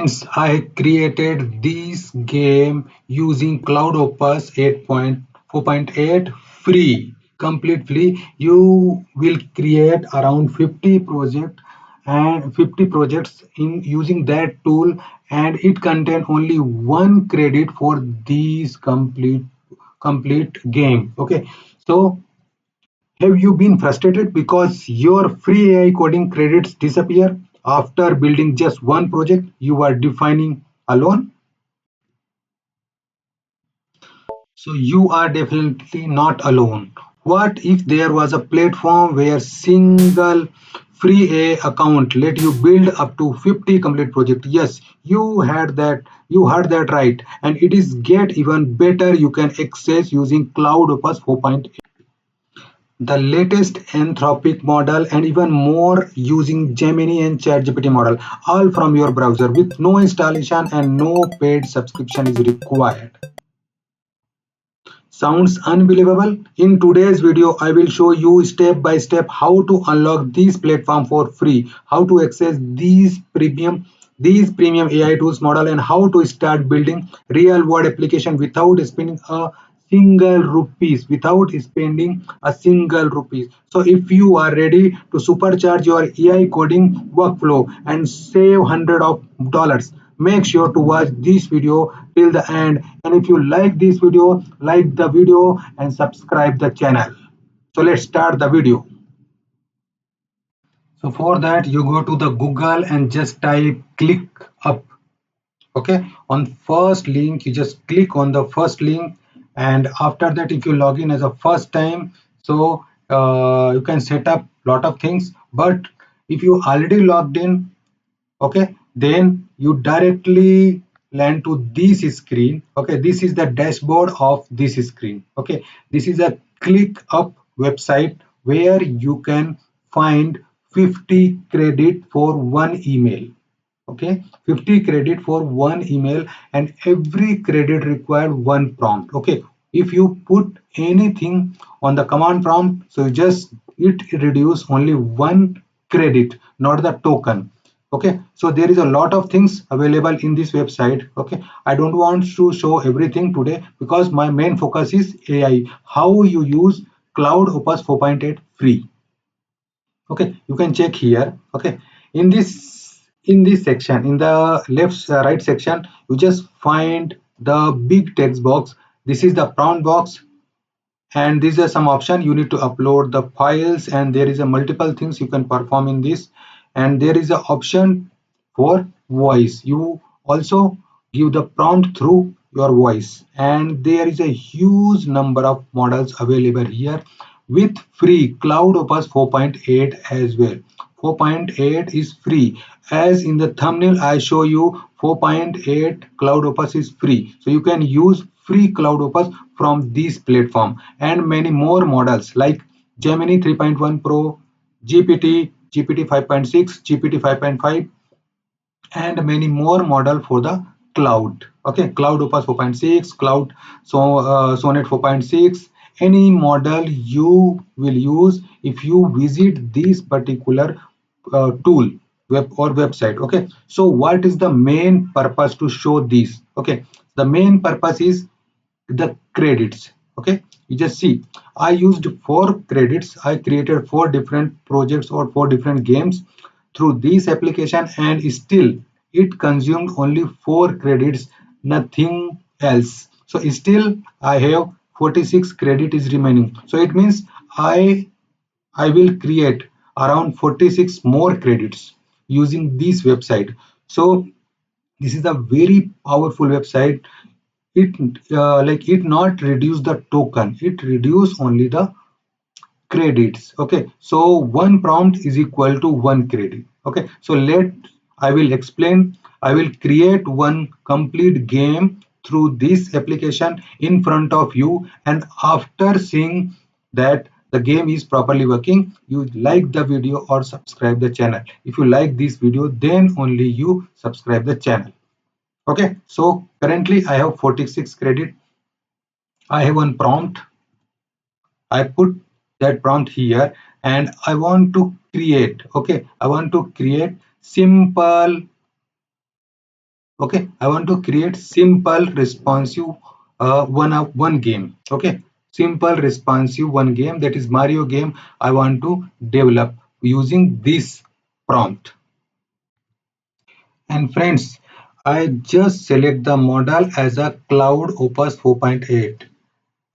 Friends, I created this game using Claude Opus 8.4.8 free, completely. You will create around 50 projects in using that tool, and it contain only one credit for this complete game. Okay, so have you been frustrated because your free AI coding credits disappear after building just one project you are defining alone? So you are definitely not alone. What if there was a platform where single free AI account let you build up to 50 complete projects? Yes, you heard that right. And it is get even better. You can access using Cloud Opus 4.8. The latest Anthropic model and even more using Gemini and ChatGPT model, all from your browser with no installation and no paid subscription is required. Sounds unbelievable? In today's video, I will show you step by step how to unlock this platform for free, how to access these premium AI tools model, and how to start building real world application without spending a single rupees. So if you are ready to supercharge your AI coding workflow and save hundred of dollars, make sure to watch this video till the end, and if you like this video, like the video and subscribe the channel. So let's start the video. So for that, you go to the Google and just type click up. Okay, on first link you just click on the first link, and after that if you log in as a first time, so you can set up lot of things. But if you already logged in, okay, then you directly land to this screen. Okay, this is the dashboard of this screen. Okay, this is a click up website where you can find 50 credit for one email. Okay, 50 credit for one email, and every credit require one prompt. Okay, if you put anything on the command prompt, so just it reduce only one credit, not the token. Okay, so there is a lot of things available in this website. Okay, I don't want to show everything today because my main focus is AI, how you use Cloud Opus 4.8 free. Okay, you can check here. Okay, in this section, in the left right section, you just find the big text box. This is the prompt box, and these are some option. You need to upload the files, and there is a multiple things you can perform in this, and there is a option for voice. You also give the prompt through your voice, and there is a huge number of models available here with free Cloud Opus 4.8 as well. 4.8 is free. As in the thumbnail I show you, 4.8 Cloud Opus is free, so you can use free Cloud Opus from this platform, and many more models like Gemini 3.1 Pro, GPT 5.6, GPT 5.5, and many more model for the cloud. Okay, Cloud Opus 4.6, Sonnet 4.6, any model you will use if you visit this particular tool web or website. Okay, so what is the main purpose to show this? Okay, the main purpose is the credits. Okay, you just see, I used 4 credits. I created 4 different projects or 4 different games through this application, and still it consumed only 4 credits, nothing else. So still I have 46 credit is remaining, so it means I will create around 46 more credits using this website. So this is a very powerful website. It not reduce the token, it reduce only the credits. Okay, so one prompt is equal to one credit. Okay, so I will explain. I will create one complete game through this application in front of you, and after seeing that the game is properly working, you like the video or subscribe the channel. If you like this video, then only you subscribe the channel. Okay, so currently I have 46 credit. I have one prompt. I put that prompt here, and I want to create. Okay, I want to create simple Okay, I want to create simple responsive one game. Okay, simple responsive one game, that is Mario game. I want to develop using this prompt. And friends, I just select the model as a Claude Opus 4.8.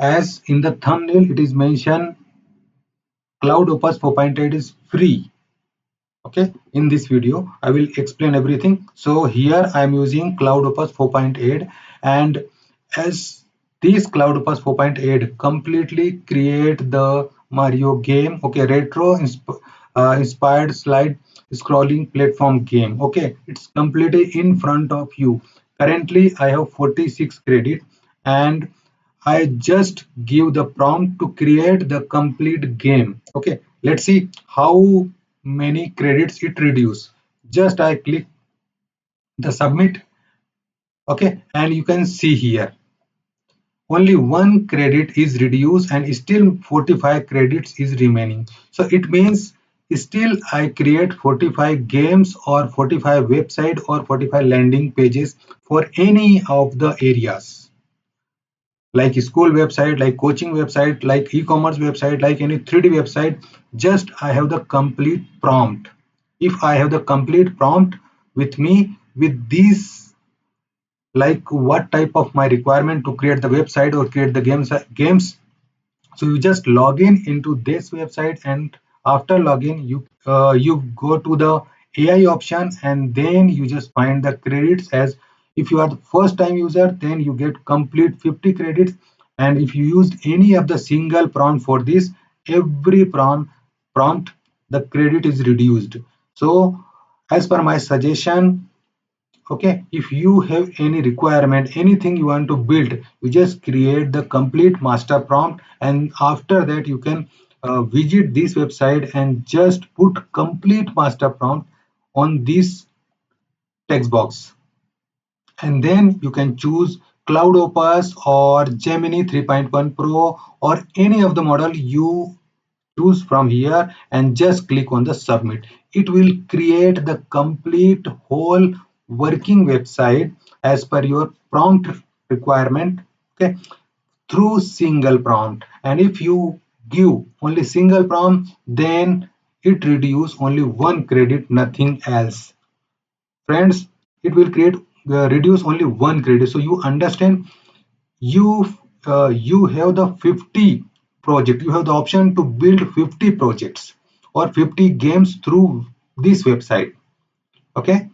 As in the thumbnail it is mentioned, Claude Opus 4.8 is free. Okay, in this video I will explain everything. So here I am using Claude Opus 4.8, and as this Claude Opus 4.8 completely create the Mario game. Okay, retro inspired slide scrolling platform game. Okay, it's completely in front of you. Currently I have 46 credit, and I just give the prompt to create the complete game. Okay, let's see how many credits it reduce. Just I click the submit. Okay, and you can see here only one credit is reduced and still 45 credits is remaining. So it means still I create 45 games or 45 website or 45 landing pages for any of the areas, like school website, like coaching website, like e-commerce website, like any 3D website. Just I have the complete prompt. If I have the complete prompt with me with these, like what type of my requirement to create the website or create the games, so you just log in into this website, and after login you go to the AI option, and then you just find the credits. As if you are the first time user, then you get complete 50 credits, and if you used any of the single prompt for this, every prompt the credit is reduced. So as per my suggestion, okay, if you have any requirement, anything you want to build, you just create the complete master prompt, and after that you can visit this website and just put complete master prompt on this text box, and then you can choose Cloud Opus or Gemini 3.1 Pro or any of the model you choose from here, and just click on the submit. It will create the complete whole working website as per your prompt requirement. Okay, through single prompt. And if you give only single prompt, then it reduce only one credit, nothing else. Friends, it will create reduce only one credit. So you understand, you you have the 50 project, you have the option to build 50 projects or 50 games through this website. Okay,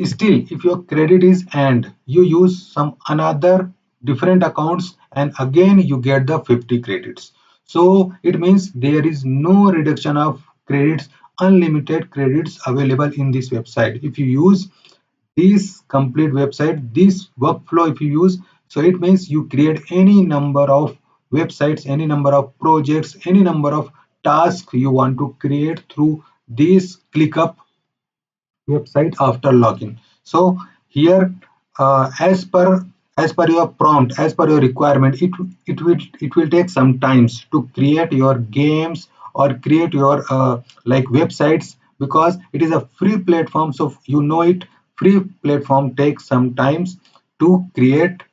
still if your credit is and you use some another different accounts, and again you get the 50 credits. So it means there is no reduction of credits, unlimited credits available in this website. If you use this complete website, this workflow, if you use, so it means you create any number of websites, any number of projects, any number of tasks you want to create through this ClickUp website after login. So here as per your prompt, as per your requirement, it will take some times to create your games or create your like websites, because it is a free platform. So you know it, free platform takes some times to create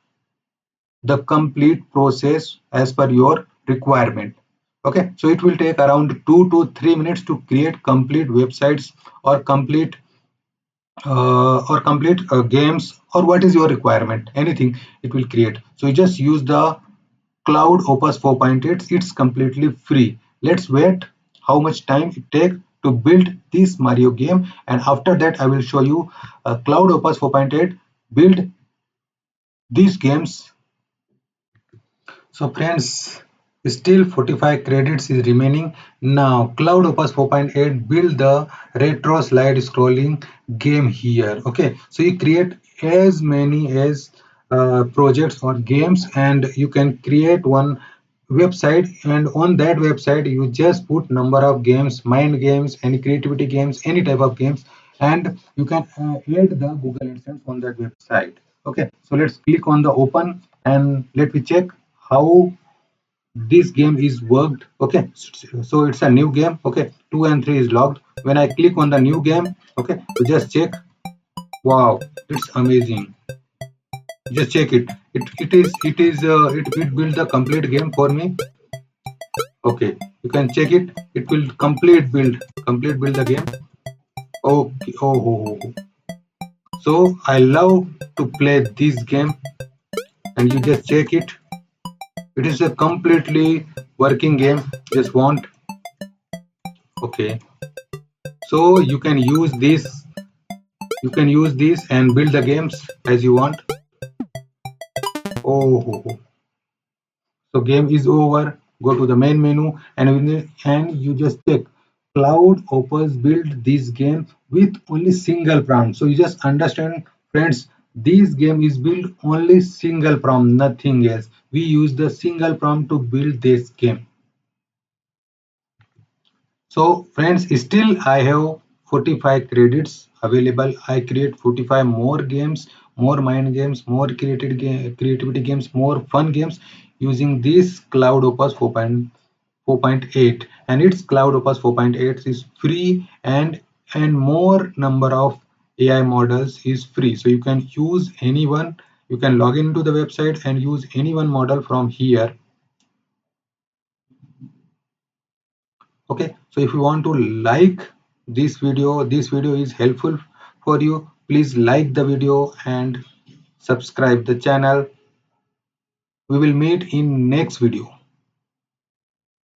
the complete process as per your requirement. Okay, so it will take around 2 to 3 minutes to create complete websites or complete games, or what is your requirement, anything it will create. So you just use the Cloud Opus 4.8. It's completely free. Let's wait how much time it take to build this Mario game, and after that I will show you Cloud Opus 4.8 build these games. So friends, still 45 credits is remaining. Now Cloud Opus 4.8 build the retro slide scrolling game here. Okay, so you create as many as projects or games, and you can create one website, and on that website you just put number of games, mind games, any creativity games, any type of games, and you can add the Google AdSense on that website. Okay, so let's click on the open, and let me check how this game is worked. Okay, so it's a new game. Okay, 2 and 3 is logged. When I click on the new game, okay, so just check Wow, it's amazing. Just check it. It build the complete game for me. Okay, you can check it. It will complete build the game. Okay. Oh. So I love to play this game, and you just check it. It is a completely working game. Just want. Okay. So you can use this. You can use this and build the games as you want. Oh. So game is over. Go to the main menu and you just check. Cloud Opus build this game with only single prompt. So you just understand, friends. This game is built only single prompt, nothing else. We use the single prompt to build this game. So friends, still I have 45 credits available. I create 45 more games, more mind games, more creativity games, more fun games using this Cloud Opus 4.8, and its Cloud Opus 4.8 is free, and more number of AI models is free. So you can use anyone. You can log into the website and use any one model from here. Okay, so if you want to like this video is helpful for you, please like the video and subscribe the channel. We will meet in next video.